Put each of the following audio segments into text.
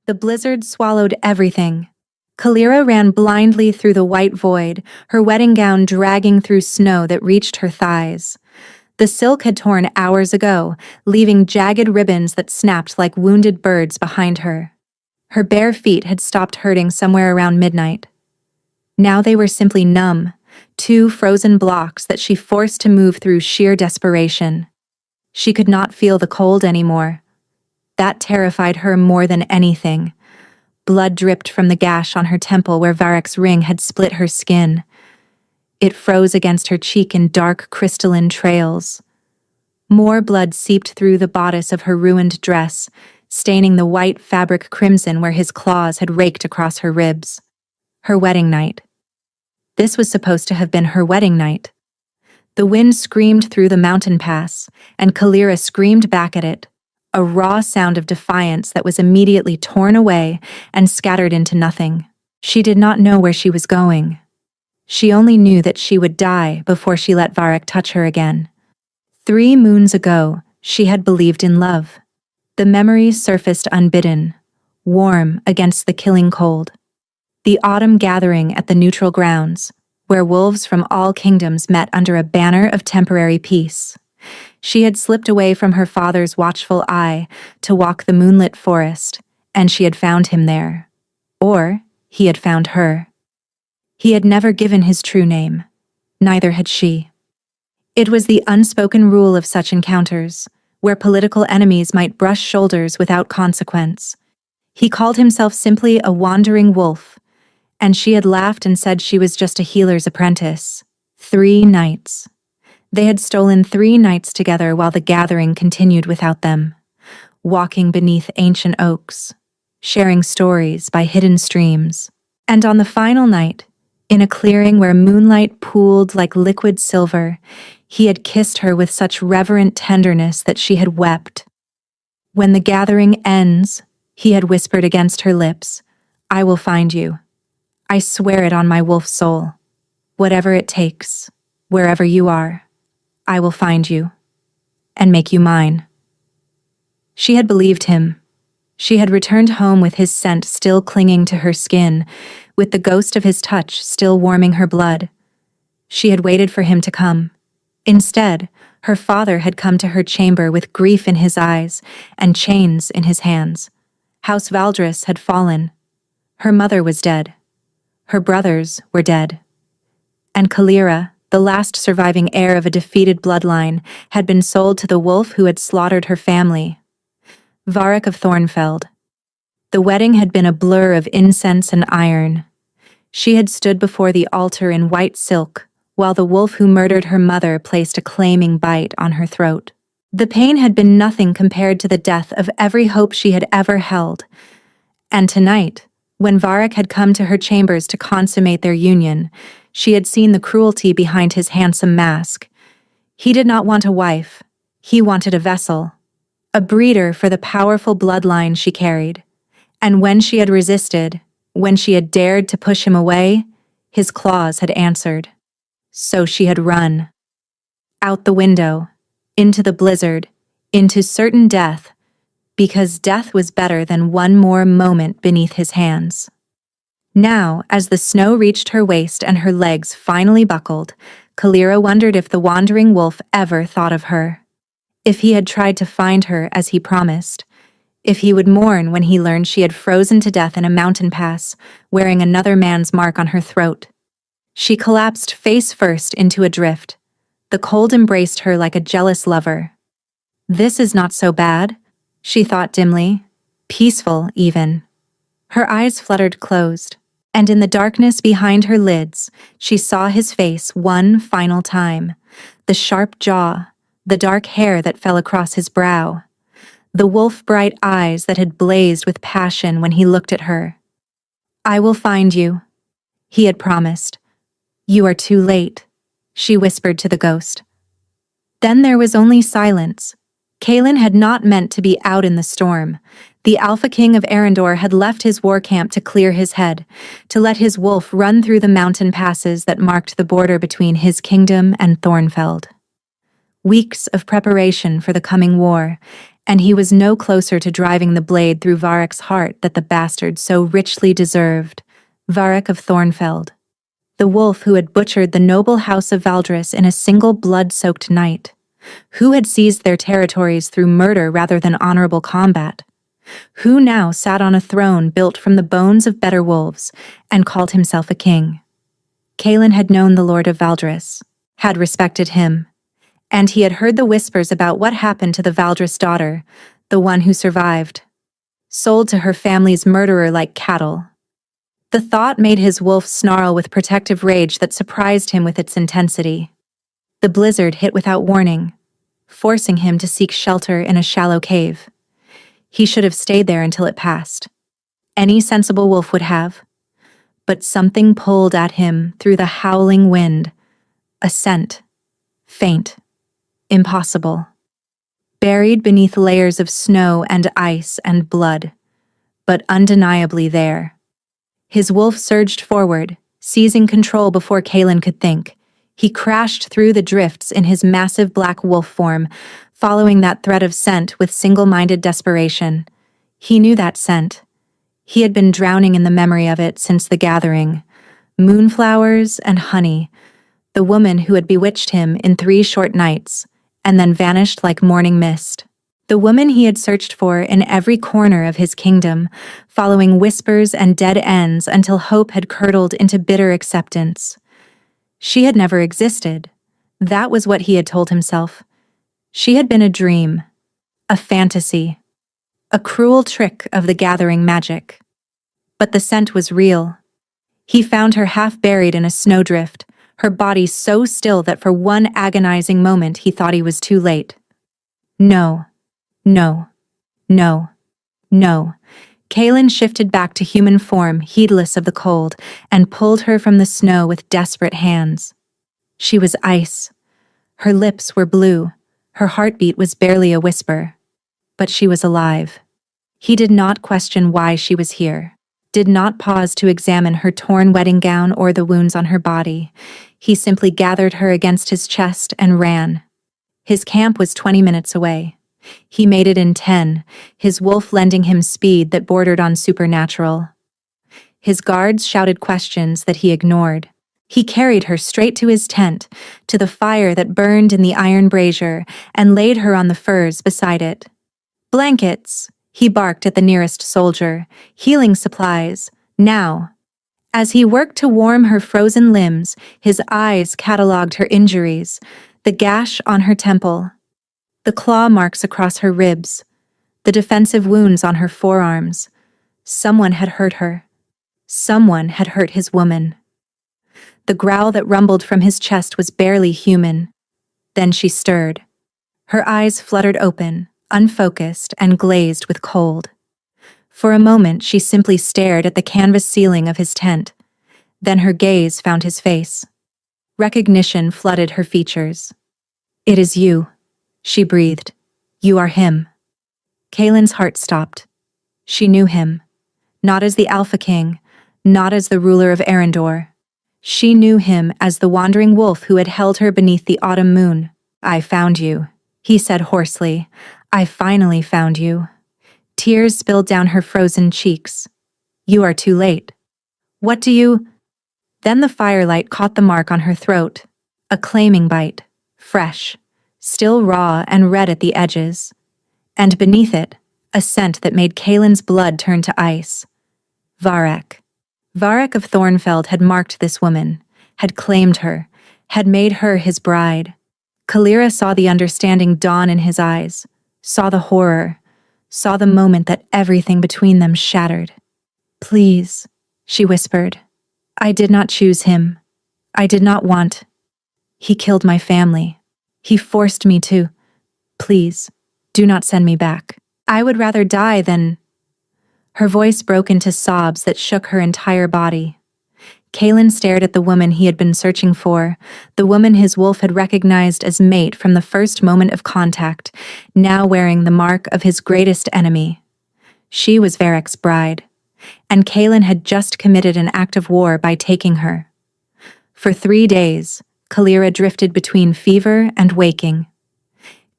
The blizzard swallowed everything. Kalira ran blindly through the white void, her wedding gown dragging through snow that reached her thighs. The silk had torn hours ago, leaving jagged ribbons that snapped like wounded birds behind her. Her bare feet had stopped hurting somewhere around midnight. Now they were simply numb, two frozen blocks that she forced to move through sheer desperation. She could not feel the cold anymore. That terrified her more than anything. Blood dripped from the gash on her temple where Varek's ring had split her skin. It froze against her cheek in dark crystalline trails. More blood seeped through the bodice of her ruined dress, staining the white fabric crimson where his claws had raked across her ribs. Her wedding night. This was supposed to have been her wedding night. The wind screamed through the mountain pass, and Kalira screamed back at it, a raw sound of defiance that was immediately torn away and scattered into nothing. She did not know where she was going. She only knew that she would die before she let Varek touch her again. 3 moons ago, she had believed in love. The memories surfaced unbidden, warm against the killing cold. The autumn gathering at the neutral grounds, where wolves from all kingdoms met under a banner of temporary peace. She had slipped away from her father's watchful eye to walk the moonlit forest, and she had found him there. Or he had found her. He had never given his true name. Neither had she. It was the unspoken rule of such encounters, where political enemies might brush shoulders without consequence. He called himself simply a wandering wolf, and she had laughed and said she was just a healer's apprentice. 3 nights. They had stolen 3 nights together while the gathering continued without them, walking beneath ancient oaks, sharing stories by hidden streams. And on the final night, in a clearing where moonlight pooled like liquid silver, he had kissed her with such reverent tenderness that she had wept. "When the gathering ends," he had whispered against her lips, "I will find you. I swear it on my wolf soul. Whatever it takes, wherever you are, I will find you and make you mine." She had believed him. She had returned home with his scent still clinging to her skin, with the ghost of his touch still warming her blood. She had waited for him to come. Instead, her father had come to her chamber with grief in his eyes and chains in his hands. House Valdris had fallen. Her mother was dead. Her brothers were dead. And Kalira, the last surviving heir of a defeated bloodline, had been sold to the wolf who had slaughtered her family. Varek of Thornfeld. The wedding had been a blur of incense and iron. She had stood before the altar in white silk, while the wolf who murdered her mother placed a claiming bite on her throat. The pain had been nothing compared to the death of every hope she had ever held. And tonight, when Varek had come to her chambers to consummate their union, she had seen the cruelty behind his handsome mask. He did not want a wife. He wanted a vessel, a breeder for the powerful bloodline she carried. And when she had resisted, when she had dared to push him away, his claws had answered. So she had run. Out the window, into the blizzard, into certain death, because death was better than one more moment beneath his hands. Now, as the snow reached her waist and her legs finally buckled, Kalira wondered if the wandering wolf ever thought of her. If he had tried to find her as he promised. If he would mourn when he learned she had frozen to death in a mountain pass, wearing another man's mark on her throat. She collapsed face first into a drift. The cold embraced her like a jealous lover. This is not so bad, she thought dimly. Peaceful, even. Her eyes fluttered closed, and in the darkness behind her lids, she saw his face one final time. The sharp jaw, the dark hair that fell across his brow. The wolf-bright eyes that had blazed with passion when he looked at her. "I will find you," he had promised. "You are too late," she whispered to the ghost. Then there was only silence. Kaelin had not meant to be out in the storm. The Alpha King of Arendor had left his war camp to clear his head, to let his wolf run through the mountain passes that marked the border between his kingdom and Thornfeld. Weeks of preparation for the coming war, and he was no closer to driving the blade through Varek's heart that the bastard so richly deserved. Varek of Thornfeld, the wolf who had butchered the noble house of Valdris in a single blood-soaked night, who had seized their territories through murder rather than honorable combat, who now sat on a throne built from the bones of better wolves and called himself a king. Kaelin had known the Lord of Valdris, had respected him, and he had heard the whispers about what happened to the Valdris daughter, the one who survived, sold to her family's murderer like cattle. The thought made his wolf snarl with protective rage that surprised him with its intensity. The blizzard hit without warning, forcing him to seek shelter in a shallow cave. He should have stayed there until it passed. Any sensible wolf would have. But something pulled at him through the howling wind. A scent. Faint. Impossible. Buried beneath layers of snow and ice and blood, but undeniably there. His wolf surged forward, seizing control before Kaelin could think. He crashed through the drifts in his massive black wolf form, following that thread of scent with single-minded desperation. He knew that scent. He had been drowning in the memory of it since the gathering. Moonflowers and honey, the woman who had bewitched him in 3 short nights, and then vanished like morning mist. The woman he had searched for in every corner of his kingdom, following whispers and dead ends until hope had curdled into bitter acceptance. She had never existed. That was what he had told himself. She had been a dream, a fantasy, a cruel trick of the gathering magic. But the scent was real. He found her half buried in a snowdrift, her body so still that for one agonizing moment he thought he was too late. No. No. No. No. Kaelin shifted back to human form, heedless of the cold, and pulled her from the snow with desperate hands. She was ice. Her lips were blue. Her heartbeat was barely a whisper. But she was alive. He did not question why she was here, did not pause to examine her torn wedding gown or the wounds on her body. He simply gathered her against his chest and ran. His camp was 20 minutes away. He made it in 10, his wolf lending him speed that bordered on supernatural. His guards shouted questions that he ignored. He carried her straight to his tent, to the fire that burned in the iron brazier, and laid her on the furs beside it. Blankets, he barked at the nearest soldier. Healing supplies, now. As he worked to warm her frozen limbs, his eyes catalogued her injuries, the gash on her temple, the claw marks across her ribs, the defensive wounds on her forearms. Someone had hurt her. Someone had hurt his woman. The growl that rumbled from his chest was barely human. Then she stirred. Her eyes fluttered open, unfocused and glazed with cold. For a moment she simply stared at the canvas ceiling of his tent. Then her gaze found his face. Recognition flooded her features. "It is you," she breathed. "You are him." Kaelin's heart stopped. She knew him. Not as the Alpha King, not as the ruler of Arendor. She knew him as the wandering wolf who had held her beneath the autumn moon. "I found you," he said hoarsely. "I finally found you." Tears spilled down her frozen cheeks. "You are too late." "What do you—" Then the firelight caught the mark on her throat. A claiming bite, fresh, still raw and red at the edges. And beneath it, a scent that made Kaelin's blood turn to ice. Varek. Varek of Thornfeld had marked this woman, had claimed her, had made her his bride. Kalira saw the understanding dawn in his eyes, saw the horror, saw the moment that everything between them shattered. "Please," she whispered. "I did not choose him. I did not want. He killed my family. He forced me to. Please, do not send me back. I would rather die than—" Her voice broke into sobs that shook her entire body. Kaelin stared at the woman he had been searching for, the woman his wolf had recognized as mate from the first moment of contact, now wearing the mark of his greatest enemy. She was Varek's bride, and Kaelin had just committed an act of war by taking her. For 3 days, Kalira drifted between fever and waking.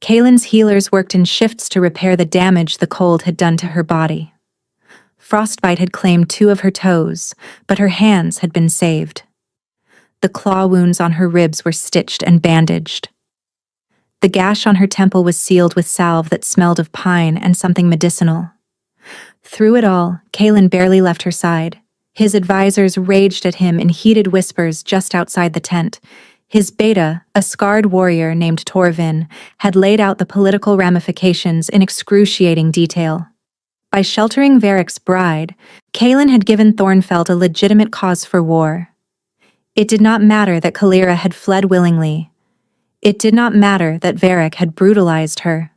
Kaylin's healers worked in shifts to repair the damage the cold had done to her body. Frostbite had claimed 2 of her toes, but her hands had been saved. The claw wounds on her ribs were stitched and bandaged. The gash on her temple was sealed with salve that smelled of pine and something medicinal. Through it all, Kaylin barely left her side. His advisors raged at him in heated whispers just outside the tent. His beta, a scarred warrior named Torvin, had laid out the political ramifications in excruciating detail. By sheltering Varric's bride, Kaylin had given Thornfeld a legitimate cause for war. It did not matter that Kalira had fled willingly. It did not matter that Varric had brutalized her.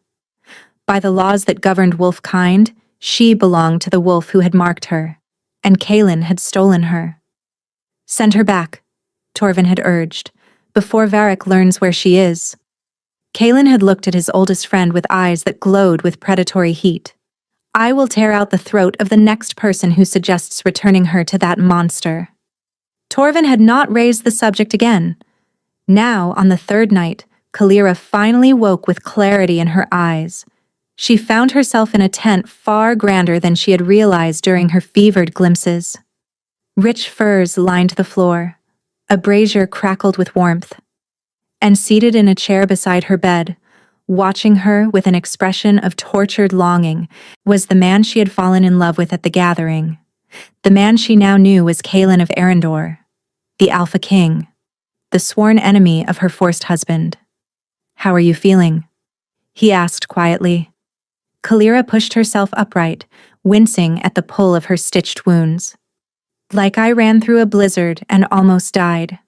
By the laws that governed wolf-kind, she belonged to the wolf who had marked her, and Kaylin had stolen her. "Send her back," Torvin had urged, "before Varric learns where she is." Kaylin had looked at his oldest friend with eyes that glowed with predatory heat. "I will tear out the throat of the next person who suggests returning her to that monster." Torvin had not raised the subject again. Now, on the 3rd night, Kalira finally woke with clarity in her eyes. She found herself in a tent far grander than she had realized during her fevered glimpses. Rich furs lined the floor. A brazier crackled with warmth. And seated in a chair beside her bed, watching her with an expression of tortured longing, was the man she had fallen in love with at the gathering. The man she now knew was Kaylin of Arendor, the Alpha King, the sworn enemy of her forced husband. "How are you feeling?" he asked quietly. Kalira pushed herself upright, wincing at the pull of her stitched wounds. "Like I ran through a blizzard and almost died."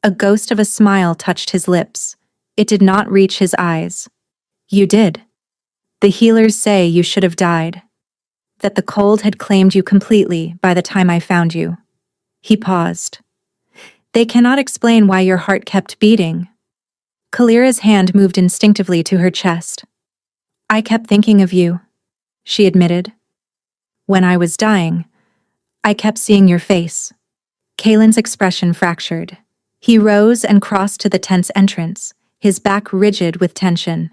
A ghost of a smile touched his lips. It did not reach his eyes. "You did. The healers say you should have died. That the cold had claimed you completely by the time I found you." He paused. "They cannot explain why your heart kept beating." Kalira's hand moved instinctively to her chest. "I kept thinking of you," she admitted. "When I was dying, I kept seeing your face." Kaylin's expression fractured. He rose and crossed to the tent's entrance, his back rigid with tension.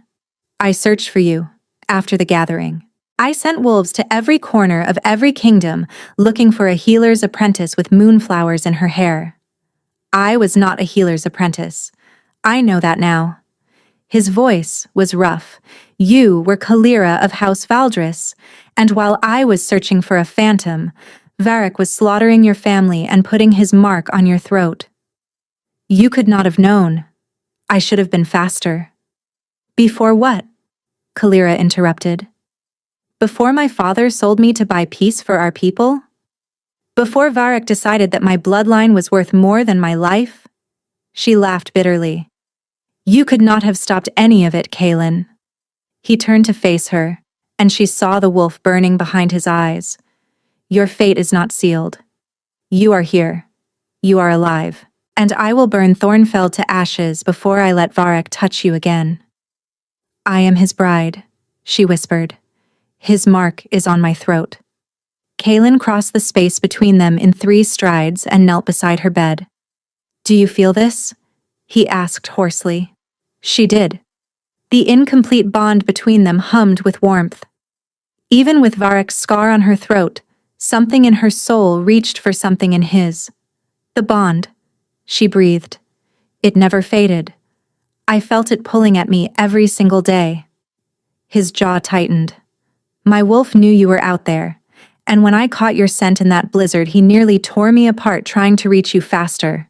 "I searched for you, after the gathering. I sent wolves to every corner of every kingdom, looking for a healer's apprentice with moonflowers in her hair. I was not a healer's apprentice. I know that now." His voice was rough. "You were Kalira of House Valdris, and while I was searching for a phantom, Varric was slaughtering your family and putting his mark on your throat. You could not have known. I should have been faster." "Before what?" Kalira interrupted. "Before my father sold me to buy peace for our people? Before Varric decided that my bloodline was worth more than my life?" She laughed bitterly. "You could not have stopped any of it, Kaylin." He turned to face her, and she saw the wolf burning behind his eyes. "Your fate is not sealed. You are here. You are alive. And I will burn Thornfeld to ashes before I let Varric touch you again." "I am his bride," she whispered. "His mark is on my throat." Kaylin crossed the space between them in 3 strides and knelt beside her bed. "Do you feel this?" he asked hoarsely. She did. The incomplete bond between them hummed with warmth. Even with Varric's scar on her throat, something in her soul reached for something in his. "The bond," she breathed. "It never faded. I felt it pulling at me every single day." His jaw tightened. "My wolf knew you were out there, and when I caught your scent in that blizzard, he nearly tore me apart trying to reach you faster."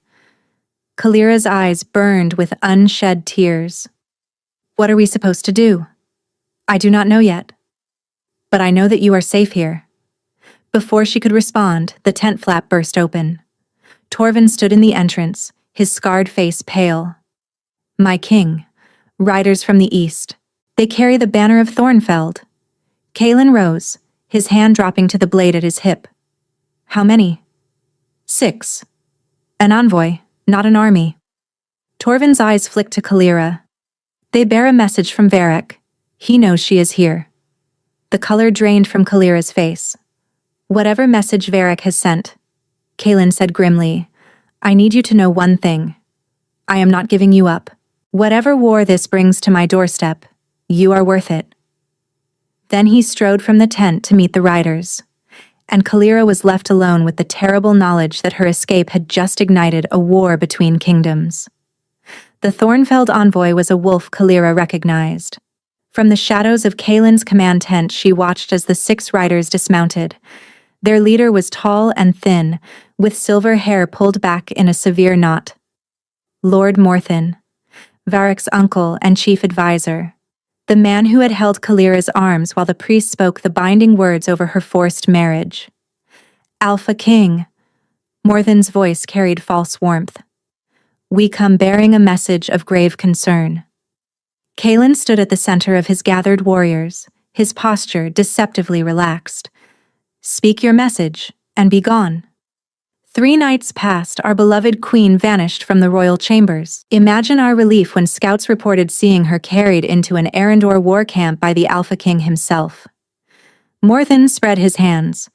Kalira's eyes burned with unshed tears. "What are we supposed to do?" "I do not know yet. But I know that you are safe here." Before she could respond, the tent flap burst open. Torvin stood in the entrance, his scarred face pale. "My king, riders from the east. They carry the banner of Thornfeld." Kaylin rose, his hand dropping to the blade at his hip. "How many?" "6. An envoy, not an army." Torvin's eyes flicked to Kalira. "They bear a message from Varric. He knows she is here." The color drained from Kalira's face. "Whatever message Varric has sent," Kaylin said grimly, "I need you to know one thing. I am not giving you up. Whatever war this brings to my doorstep, You are worth it." Then he strode from the tent to meet the riders, and Kalira was left alone with the terrible knowledge that her escape had just ignited a war between kingdoms. The Thornfeld envoy was a wolf Kalira recognized. From the shadows of Kaelin's command tent, she watched as the 6 riders dismounted. Their leader was tall and thin, with silver hair pulled back in a severe knot. Lord Morthen, Varric's uncle and chief advisor, the man who had held Kalira's arms while the priest spoke the binding words over her forced marriage. Alpha King, Morthen's voice carried false warmth. We come bearing a message of grave concern. Kaelin stood at the center of his gathered warriors, his posture deceptively relaxed. Speak your message, and be gone. 3 nights passed, our beloved queen vanished from the royal chambers. Imagine our relief when scouts reported seeing her carried into an Arendor war camp by the Alpha King himself. Morthen spread his hands.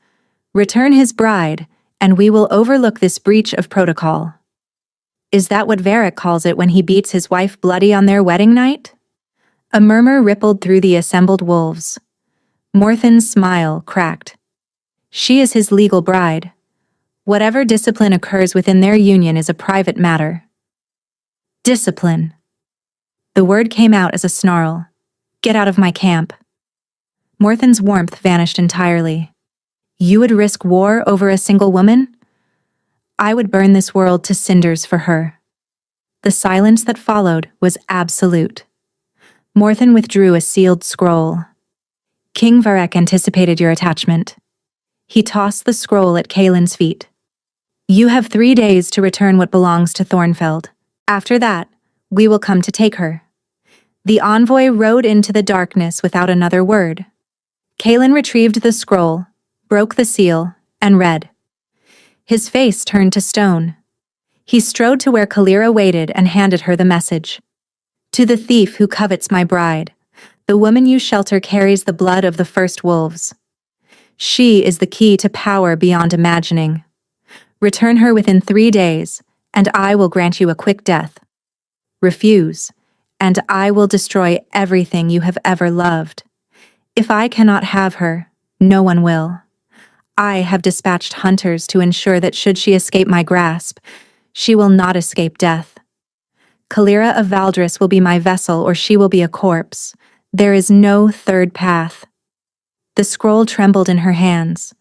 Return his bride, and we will overlook this breach of protocol. Is that what Varric calls it when he beats his wife bloody on their wedding night? A murmur rippled through the assembled wolves. Morthen's smile cracked. She is his legal bride. Whatever discipline occurs within their union is a private matter. Discipline. The word came out as a snarl. Get out of my camp. Morthen's warmth vanished entirely. You would risk war over a single woman? I would burn this world to cinders for her. The silence that followed was absolute. Morthen withdrew a sealed scroll. King Varric anticipated your attachment. He tossed the scroll at Kaelin's feet. You have 3 days to return what belongs to Thornfeld. After that, we will come to take her. The envoy rode into the darkness without another word. Kaelin retrieved the scroll, broke the seal, and read. His face turned to stone. He strode to where Kalira waited and handed her the message. To the thief who covets my bride, the woman you shelter carries the blood of the first wolves. She is the key to power beyond imagining. Return her within 3 days, and I will grant you a quick death. Refuse, and I will destroy everything you have ever loved. If I cannot have her, no one will. I have dispatched hunters to ensure that should she escape my grasp, she will not escape death. Kalira of Valdris will be my vessel, or she will be a corpse. There is no third path. The scroll trembled in her hands.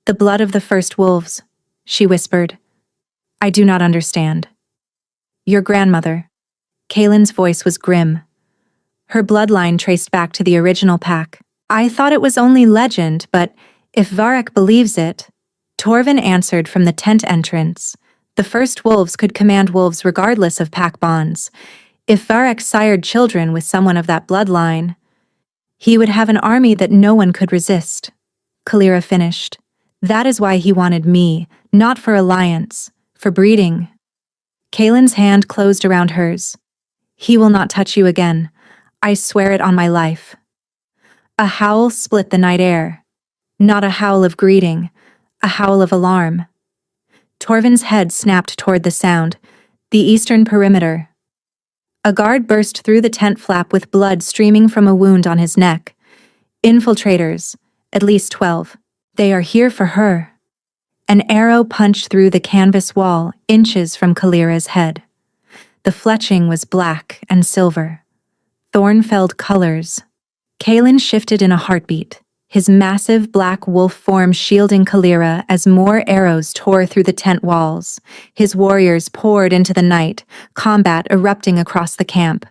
The blood of the first wolves, she whispered. I do not understand. Your grandmother. Kaelin's voice was grim. Her bloodline traced back to the original pack. I thought it was only legend, but if Varric believes it, Torvin answered from the tent entrance. The first wolves could command wolves regardless of pack bonds. If Varric sired children with someone of that bloodline, he would have an army that no one could resist. Kalira finished. That is why he wanted me, not for alliance, for breeding. Kaelin's hand closed around hers. He will not touch you again. I swear it on my life. A howl split the night air. Not a howl of greeting, a howl of alarm. Torvin's head snapped toward the sound, the eastern perimeter. A guard burst through the tent flap with blood streaming from a wound on his neck. Infiltrators, at least 12. They are here for her. An arrow punched through the canvas wall, inches from Kalira's head. The fletching was black and silver. Thornfeld colors. Kaelin shifted in a heartbeat, his massive black wolf form shielding Kalira as more arrows tore through the tent walls. His warriors poured into the night, combat erupting across the camp.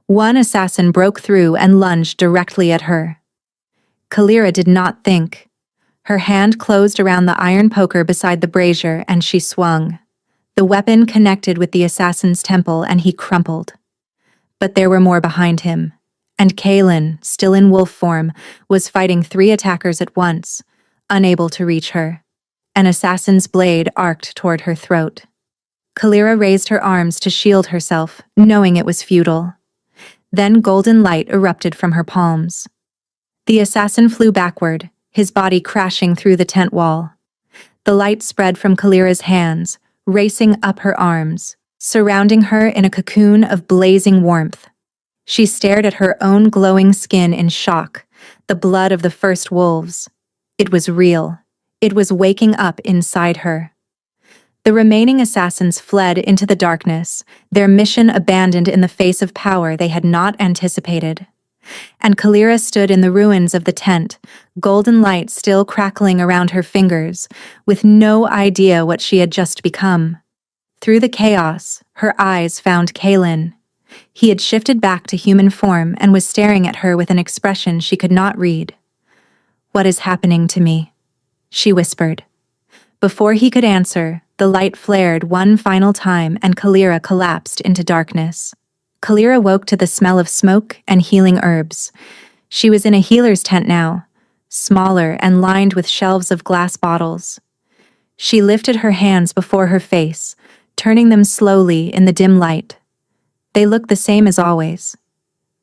One assassin broke through and lunged directly at her. Kalira did not think. Her hand closed around the iron poker beside the brazier and she swung. The weapon connected with the assassin's temple and he crumpled. But there were more behind him. And Kaelin, still in wolf form, was fighting 3 attackers at once, unable to reach her. An assassin's blade arced toward her throat. Kalira raised her arms to shield herself, knowing it was futile. Then golden light erupted from her palms. The assassin flew backward, his body crashing through the tent wall. The light spread from Kalira's hands, racing up her arms, surrounding her in a cocoon of blazing warmth. She stared at her own glowing skin in shock, the blood of the first wolves. It was real. It was waking up inside her. The remaining assassins fled into the darkness, their mission abandoned in the face of power they had not anticipated. And Kalira stood in the ruins of the tent, golden light still crackling around her fingers, with no idea what she had just become. Through the chaos, her eyes found Kaelin. He had shifted back to human form and was staring at her with an expression she could not read. "What is happening to me?" she whispered. Before he could answer, the light flared one final time and Kalira collapsed into darkness. Kalira woke to the smell of smoke and healing herbs. She was in a healer's tent now, smaller and lined with shelves of glass bottles. She lifted her hands before her face, turning them slowly in the dim light. They looked the same as always,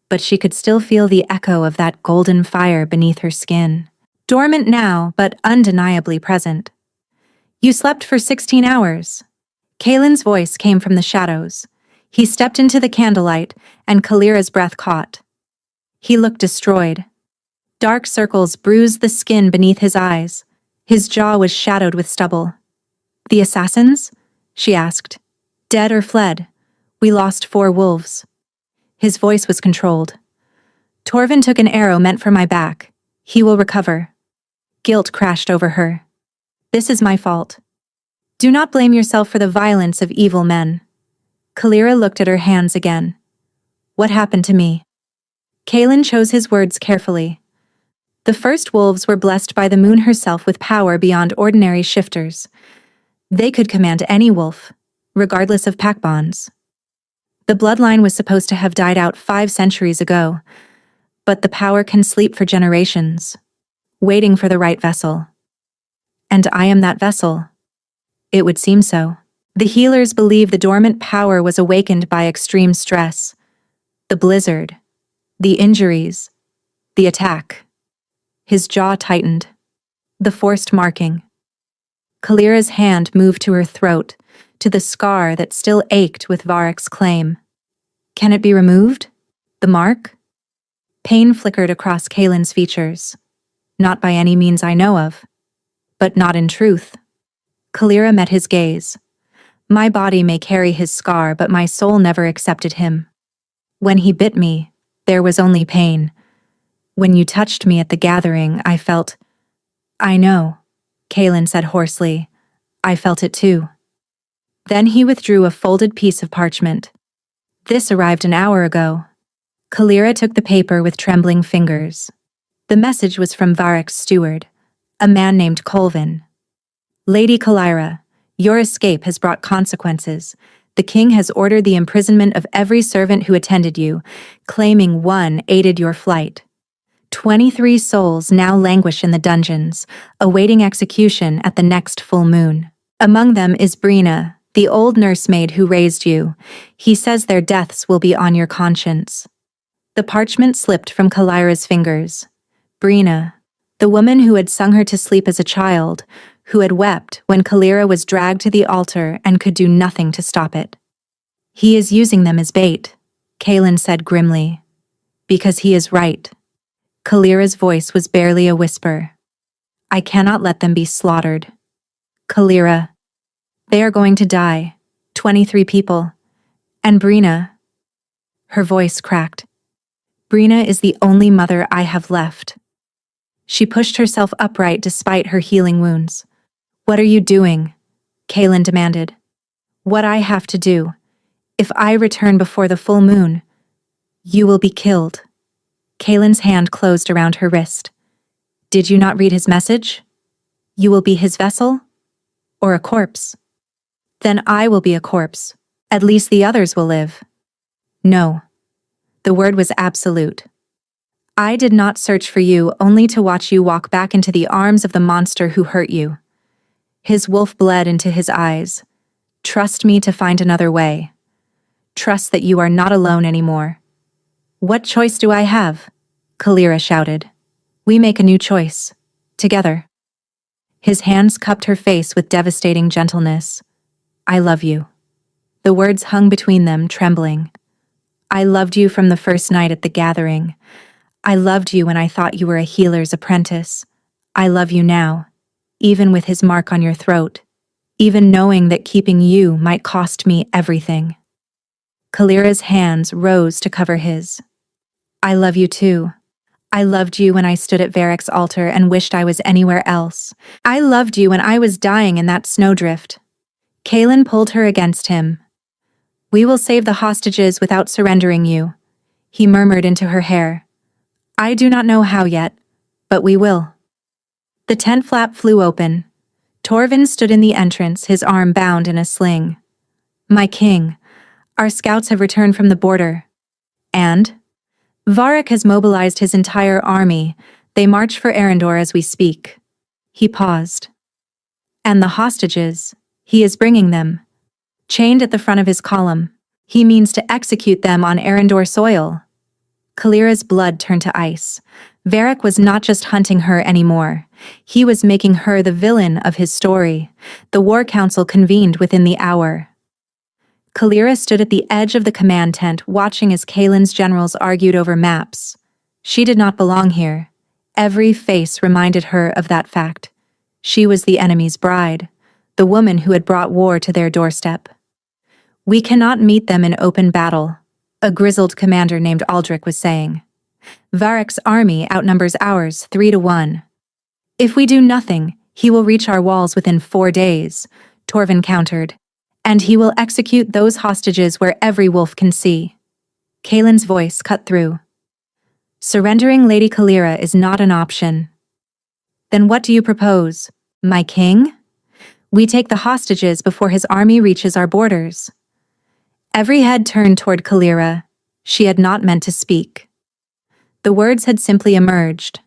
but she could still feel the echo of that golden fire beneath her skin. Dormant now, but undeniably present. "You slept for 16 hours. Kaelin's voice came from the shadows. He stepped into the candlelight, and Kalira's breath caught. He looked destroyed. Dark circles bruised the skin beneath his eyes. His jaw was shadowed with stubble. "The assassins?" she asked. "Dead or fled? We lost 4 wolves." His voice was controlled. "Torvin took an arrow meant for my back. He will recover." Guilt crashed over her. "This is my fault. Do not blame yourself for the violence of evil men." Kalira looked at her hands again. "What happened to me?" Kaelin chose his words carefully. The first wolves were blessed by the moon herself with power beyond ordinary shifters. They could command any wolf, regardless of pack bonds. The bloodline was supposed to have died out 5 centuries ago, but the power can sleep for generations, waiting for the right vessel. And I am that vessel. It would seem so. The healers believe the dormant power was awakened by extreme stress. The blizzard, the injuries, the attack. His jaw tightened. The forced marking. Kalira's hand moved to her throat, to the scar that still ached with Varek's claim. "Can it be removed? The mark?" Pain flickered across Kaelin's features. "Not by any means I know of. But not in truth." Kalira met his gaze. "My body may carry his scar, but my soul never accepted him. When he bit me, there was only pain. When you touched me at the gathering, I felt—" "I know," Kaelin said hoarsely. "I felt it too." Then he withdrew a folded piece of parchment. "This arrived an hour ago." Kalira took the paper with trembling fingers. The message was from Varek's steward, a man named Colvin. "Lady Kalira, your escape has brought consequences. The king has ordered the imprisonment of every servant who attended you, claiming 1 aided your flight. 23 souls now languish in the dungeons, awaiting execution at the next full moon. Among them is Brina, the old nursemaid who raised you. He says their deaths will be on your conscience." The parchment slipped from Kalira's fingers. Brina, the woman who had sung her to sleep as a child, who had wept when Kalira was dragged to the altar and could do nothing to stop it. "He is using them as bait," Kaelin said grimly. "Because he is right." Kalira's voice was barely a whisper. "I cannot let them be slaughtered. Kalira, they are going to die. 23 people. And Brina." Her voice cracked. "Brina is the only mother I have left." She pushed herself upright despite her healing wounds. "What are you doing?" Kaelin demanded. "What I have to do. If I return before the full moon, you will be killed." Kaelin's hand closed around her wrist. "Did you not read his message? You will be his vessel? Or a corpse? Then I will be a corpse. At least the others will live." "No." The word was absolute. "I did not search for you only to watch you walk back into the arms of the monster who hurt you." His wolf bled into his eyes. "Trust me to find another way. Trust that you are not alone anymore." "What choice do I have?" Kalira shouted. "We make a new choice. Together." His hands cupped her face with devastating gentleness. "I love you." The words hung between them, trembling. I loved you from the first night at the gathering. I loved you when I thought you were a healer's apprentice. I love you now, even with his mark on your throat, even knowing that keeping you might cost me everything." Kalira's hands rose to cover his. "I love you too. I loved you when I stood at Varric's altar and wished I was anywhere else. I loved you when I was dying in that snowdrift." Kaelin pulled her against him. "We will save the hostages without surrendering you," he murmured into her hair. "I do not know how yet, but we will." The tent flap flew open. Torvin stood in the entrance, his arm bound in a sling. "My king, our scouts have returned from the border. And? Varric has mobilized his entire army. They march for Arendor as we speak." He paused. "And the hostages, he is bringing them. Chained at the front of his column. He means to execute them on Arendor soil." Kalira's blood turned to ice. Varric was not just hunting her anymore. He was making her the villain of his story. The War Council convened within the hour. Kalira stood at the edge of the command tent, watching as Kaelin's generals argued over maps. She did not belong here. Every face reminded her of that fact. She was the enemy's bride, the woman who had brought war to their doorstep. "We cannot meet them in open battle," a grizzled commander named Aldrich was saying. "Varric's army outnumbers ours 3-1. If we do nothing, he will reach our walls within 4 days," Torvin countered. "And he will execute those hostages where every wolf can see." Kaelin's voice cut through. "Surrendering Lady Kalira is not an option." "Then what do you propose, my king?" "We take the hostages before his army reaches our borders." Every head turned toward Kalira. She had not meant to speak. The words had simply emerged.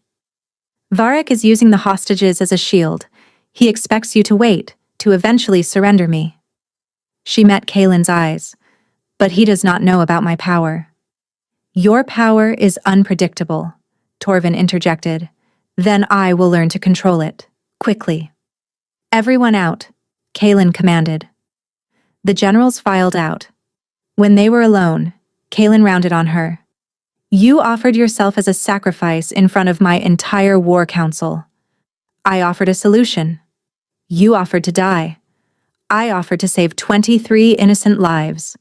"Varric is using the hostages as a shield. He expects you to wait, to eventually surrender me." She met Kaelin's eyes. "But he does not know about my power." "Your power is unpredictable," Torvin interjected. "Then I will learn to control it, quickly." "Everyone out," Kaelin commanded. The generals filed out. When they were alone, Kaelin rounded on her. "You offered yourself as a sacrifice in front of my entire war council. I offered a solution. You offered to die. I offered to save 23 innocent lives."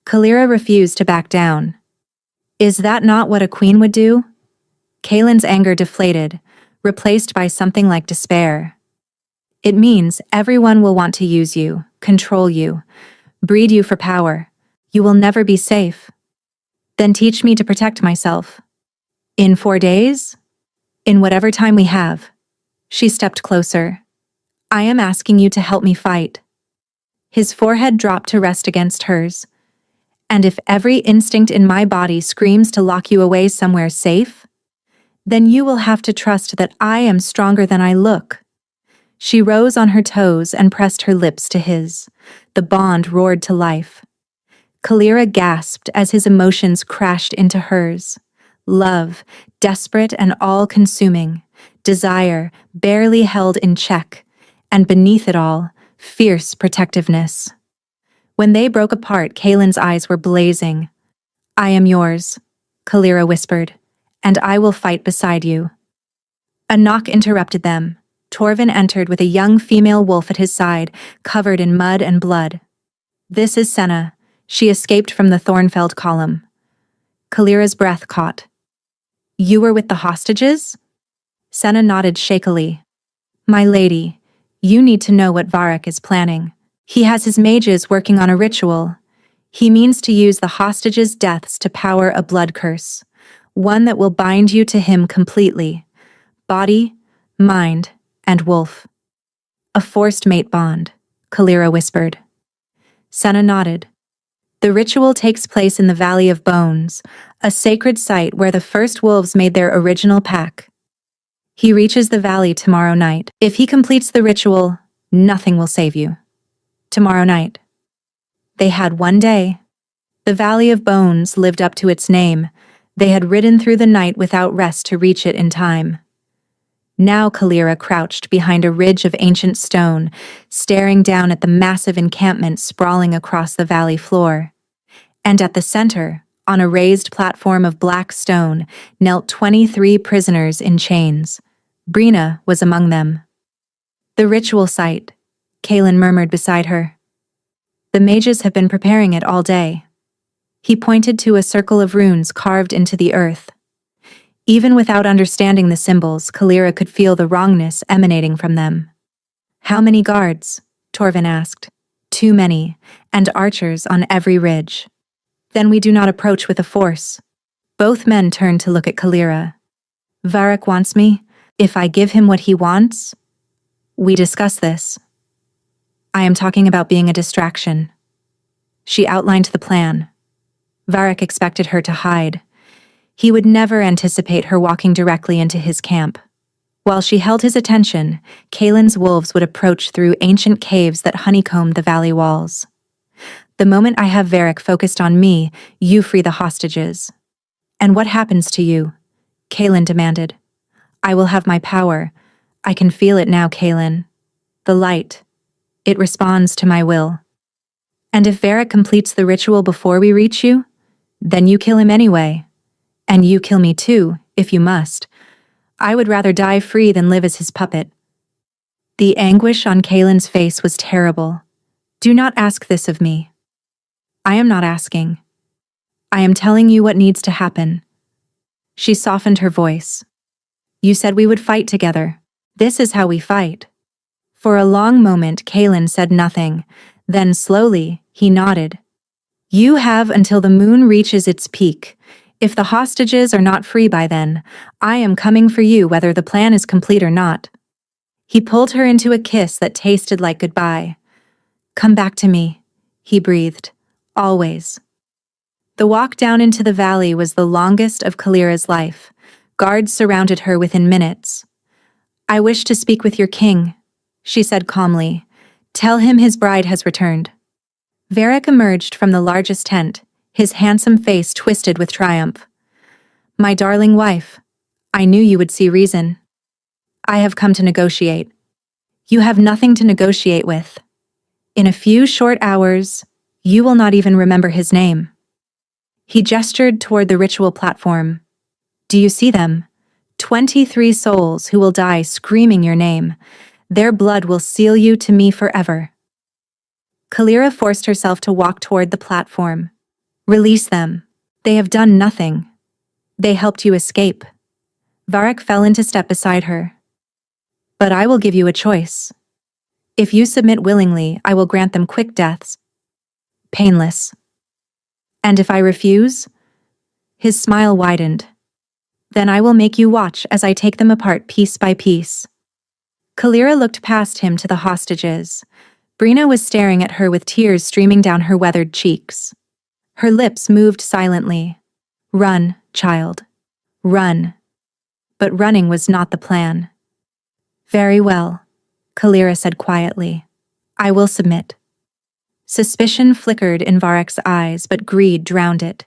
Kalira refused to back down. "Is that not what a queen would do?" Kaelin's anger deflated, replaced by something like despair. "It means everyone will want to use you, control you, breed you for power. You will never be safe. Then teach me to protect myself. In 4 days? In whatever time we have." She stepped closer. "I am asking you to help me fight." His forehead dropped to rest against hers. "And if every instinct in my body screams to lock you away somewhere safe, then you will have to trust that I am stronger than I look." She rose on her toes and pressed her lips to his. The bond roared to life. Kalira gasped as his emotions crashed into hers. Love, desperate and all-consuming. Desire, barely held in check. And beneath it all, fierce protectiveness. When they broke apart, Kaelin's eyes were blazing. "I am yours," Kalira whispered, "and I will fight beside you." A knock interrupted them. Torvin entered with a young female wolf at his side, covered in mud and blood. "This is Senna. She escaped from the Thornfeld column." Kalira's breath caught. "You were with the hostages?" Senna nodded shakily. "My lady, you need to know what Varric is planning. He has his mages working on a ritual. He means to use the hostages' deaths to power a blood curse, one that will bind you to him completely. Body, mind, and wolf. A forced mate bond," Kalira whispered. Senna nodded. "The ritual takes place in the Valley of Bones, a sacred site where the first wolves made their original pack. He reaches the valley tomorrow night. If he completes the ritual, nothing will save you. Tomorrow night." They had 1 day. The Valley of Bones lived up to its name. They had ridden through the night without rest to reach it in time. Now Kalira crouched behind a ridge of ancient stone, staring down at the massive encampment sprawling across the valley floor. And at the center, on a raised platform of black stone, knelt 23 prisoners in chains. Brina was among them. The ritual site, Kaelin murmured beside her. The mages have been preparing it all day. He pointed to a circle of runes carved into the earth. Even without understanding the symbols, Kalira could feel the wrongness emanating from them. How many guards? Torvin asked. Too many, and archers on every ridge. Then we do not approach with a force. Both men turned to look at Kalira. Varric wants me. If I give him what he wants, we discuss this. I am talking about being a distraction. She outlined the plan. Varric expected her to hide. He would never anticipate her walking directly into his camp. While she held his attention, Kaelin's wolves would approach through ancient caves that honeycombed the valley walls. The moment I have Varric focused on me, you free the hostages. And what happens to you? Kaelin demanded. I will have my power. I can feel it now, Kaelin. The light. It responds to my will. And if Varric completes the ritual before we reach you, then you kill him anyway. And you kill me too, if you must. I would rather die free than live as his puppet. The anguish on Kaelin's face was terrible. Do not ask this of me. I am not asking. I am telling you what needs to happen. She softened her voice. You said we would fight together. This is how we fight. For a long moment, Kaelin said nothing. Then slowly, he nodded. You have until the moon reaches its peak. If the hostages are not free by then, I am coming for you whether the plan is complete or not. He pulled her into a kiss that tasted like goodbye. Come back to me, he breathed. Always. The walk down into the valley was the longest of Kalira's life. Guards surrounded her within minutes. I wish to speak with your king, she said calmly. Tell him his bride has returned. Varric emerged from the largest tent, his handsome face twisted with triumph. My darling wife, I knew you would see reason. I have come to negotiate. You have nothing to negotiate with. In a few short hours, you will not even remember his name. He gestured toward the ritual platform. Do you see them? 23 souls who will die screaming your name. Their blood will seal you to me forever. Kalira forced herself to walk toward the platform. Release them. They have done nothing. They helped you escape. Varric fell into step beside her. But I will give you a choice. If you submit willingly, I will grant them quick deaths. Painless. And if I refuse? His smile widened. Then I will make you watch as I take them apart piece by piece. Kalira looked past him to the hostages. Brina was staring at her with tears streaming down her weathered cheeks. Her lips moved silently. Run, child. Run. But running was not the plan. Very well, Kalira said quietly. I will submit. Suspicion flickered in Varric's eyes, but greed drowned it.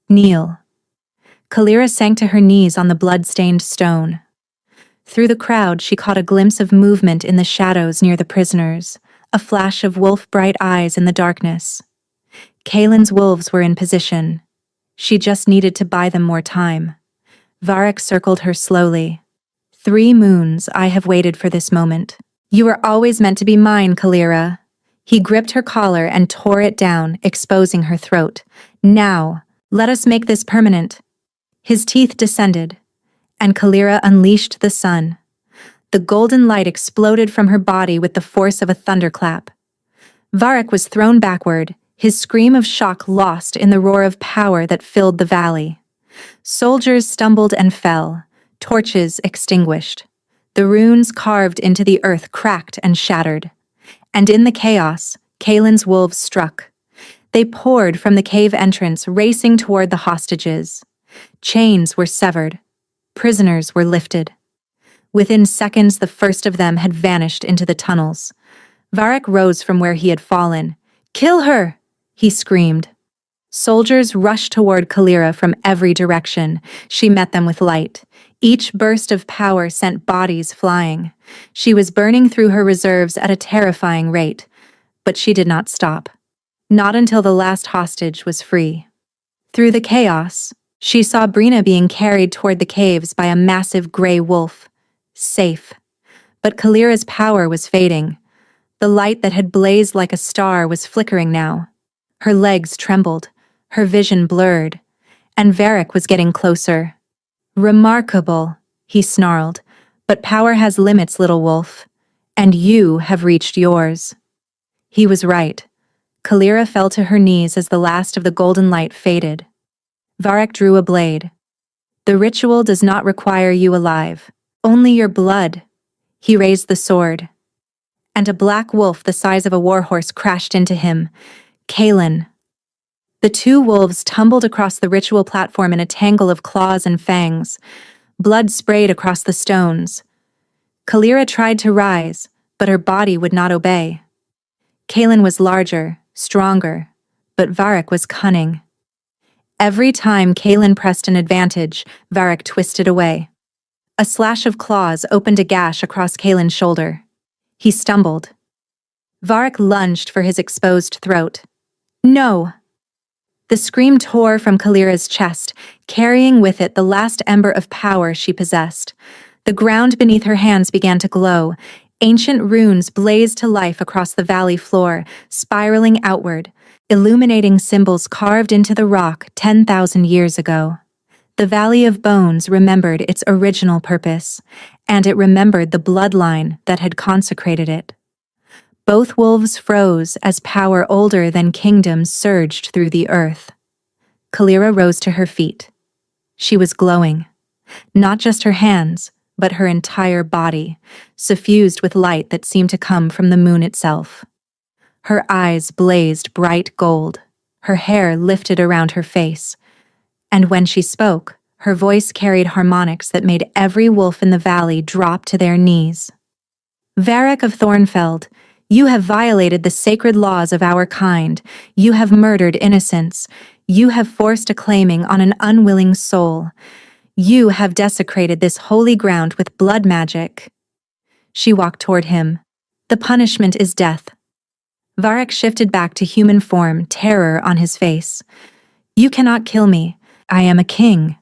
Kneel. Kalira sank to her knees on the blood-stained stone. Through the crowd, she caught a glimpse of movement in the shadows near the prisoners, a flash of wolf-bright eyes in the darkness. Kaelin's wolves were in position. She just needed to buy them more time. Varric circled her slowly. 3 moons I have waited for this moment. You were always meant to be mine, Kalira. He gripped her collar and tore it down, exposing her throat. Now, let us make this permanent. His teeth descended, and Kalira unleashed the sun. The golden light exploded from her body with the force of a thunderclap. Varric was thrown backward, his scream of shock lost in the roar of power that filled the valley. Soldiers stumbled and fell, torches extinguished. The runes carved into the earth cracked and shattered. And in the chaos, Kaelin's wolves struck. They poured from the cave entrance, racing toward the hostages. Chains were severed. Prisoners were lifted. Within seconds, the first of them had vanished into the tunnels. Varric rose from where he had fallen. Kill her! He screamed. Soldiers rushed toward Kalira from every direction. She met them with light. Each burst of power sent bodies flying. She was burning through her reserves at a terrifying rate. But she did not stop. Not until the last hostage was free. Through the chaos, she saw Brina being carried toward the caves by a massive gray wolf. Safe. But Kalira's power was fading. The light that had blazed like a star was flickering now. Her legs trembled, her vision blurred, and Varric was getting closer. Remarkable, he snarled, but power has limits, little wolf, and you have reached yours. He was right. Kalira fell to her knees as the last of the golden light faded. Varric drew a blade. The ritual does not require you alive, only your blood. He raised the sword, and a black wolf the size of a warhorse crashed into him. Kaelin. The two wolves tumbled across the ritual platform in a tangle of claws and fangs. Blood sprayed across the stones. Kalira tried to rise, but her body would not obey. Kaelin was larger, stronger, but Varric was cunning. Every time Kaelin pressed an advantage, Varric twisted away. A slash of claws opened a gash across Kaelin's shoulder. He stumbled. Varric lunged for his exposed throat. No! The scream tore from Kalira's chest, carrying with it the last ember of power she possessed. The ground beneath her hands began to glow. Ancient runes blazed to life across the valley floor, spiraling outward, illuminating symbols carved into the rock 10,000 years ago. The Valley of Bones remembered its original purpose, and it remembered the bloodline that had consecrated it. Both wolves froze as power older than kingdoms surged through the earth. Kalira rose to her feet. She was glowing. Not just her hands, but her entire body, suffused with light that seemed to come from the moon itself. Her eyes blazed bright gold, her hair lifted around her face, and when she spoke, her voice carried harmonics that made every wolf in the valley drop to their knees. Varric of Thornfeld, you have violated the sacred laws of our kind. You have murdered innocents. You have forced a claiming on an unwilling soul. You have desecrated this holy ground with blood magic. She walked toward him. The punishment is death. Varric shifted back to human form, terror on his face. You cannot kill me. I am a king.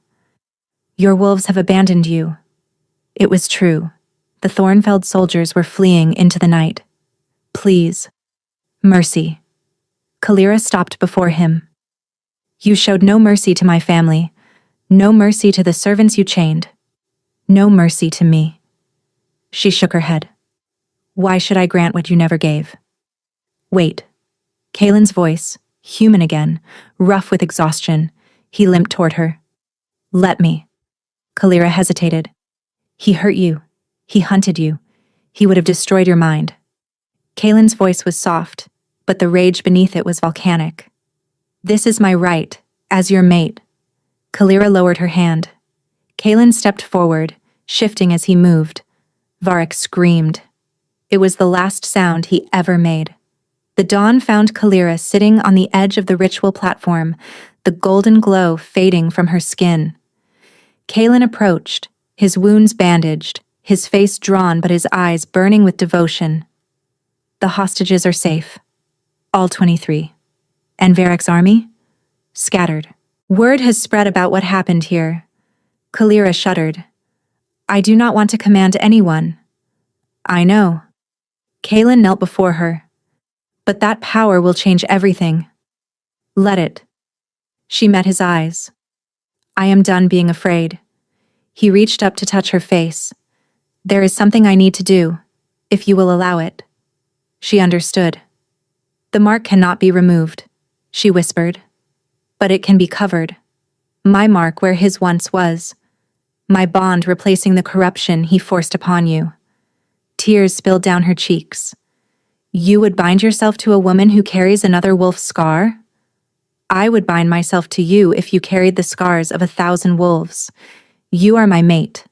Your wolves have abandoned you. It was true. The Thornfeld soldiers were fleeing into the night. Please. Mercy. Kalira stopped before him. You showed no mercy to my family. No mercy to the servants you chained. No mercy to me. She shook her head. Why should I grant what you never gave? Wait. Kaelin's voice, human again, rough with exhaustion. He limped toward her. Let me. Kalira hesitated. He hurt you. He hunted you. He would have destroyed your mind. Kaelin's voice was soft, but the rage beneath it was volcanic. This is my right, as your mate. Kalira lowered her hand. Kaelin stepped forward, shifting as he moved. Varric screamed. It was the last sound he ever made. The dawn found Kalira sitting on the edge of the ritual platform, the golden glow fading from her skin. Kaelin approached, his wounds bandaged, his face drawn but his eyes burning with devotion. The hostages are safe. All 23. And Varric's army? Scattered. Word has spread about what happened here. Kalira shuddered. I do not want to command anyone. I know. Kaelin knelt before her. But that power will change everything. Let it. She met his eyes. I am done being afraid. He reached up to touch her face. There is something I need to do, if you will allow it. She understood. The mark cannot be removed, she whispered. But it can be covered. My mark where his once was. My bond replacing the corruption he forced upon you. Tears spilled down her cheeks. You would bind yourself to a woman who carries another wolf's scar? I would bind myself to you if you carried the scars of 1,000 wolves. You are my mate.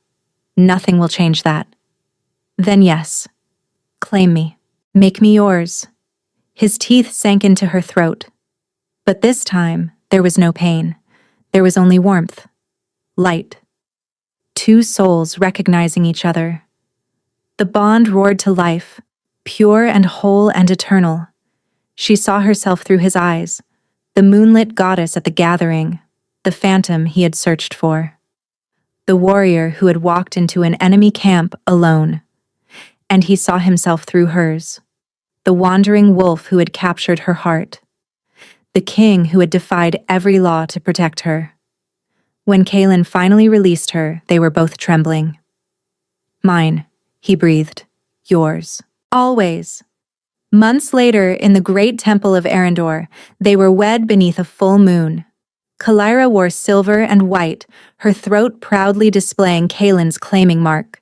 Nothing will change that. Then yes. Claim me. Make me yours. His teeth sank into her throat. But this time, there was no pain. There was only warmth. Light. Two souls recognizing each other. The bond roared to life, pure and whole and eternal. She saw herself through his eyes, the moonlit goddess at the gathering, the phantom he had searched for. The warrior who had walked into an enemy camp alone. And he saw himself through hers. The wandering wolf who had captured her heart. The king who had defied every law to protect her. When Kaelin finally released her, they were both trembling. Mine, he breathed. Yours. Always. Months later, in the great temple of Arendor, they were wed beneath a full moon. Kalira wore silver and white, her throat proudly displaying Kaelin's claiming mark.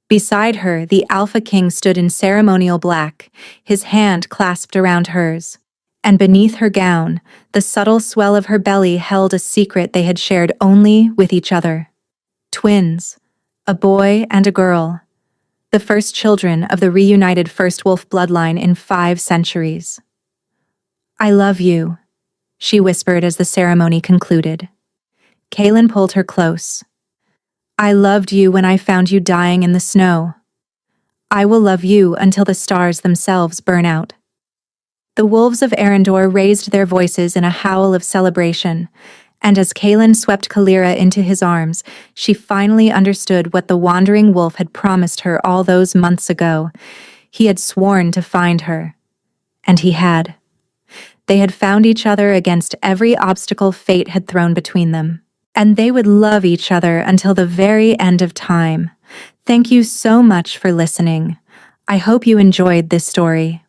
Beside her, the Alpha King stood in ceremonial black, his hand clasped around hers. And beneath her gown, the subtle swell of her belly held a secret they had shared only with each other. Twins, a boy and a girl. The first children of the reunited First Wolf bloodline in 5 centuries. I love you, she whispered as the ceremony concluded. Kaelin pulled her close. I loved you when I found you dying in the snow. I will love you until the stars themselves burn out. The wolves of Arendor raised their voices in a howl of celebration, and as Kaelin swept Kalira into his arms, she finally understood what the wandering wolf had promised her all those months ago. He had sworn to find her. And he had. They had found each other against every obstacle fate had thrown between them. And they would love each other until the very end of time. Thank you so much for listening. I hope you enjoyed this story.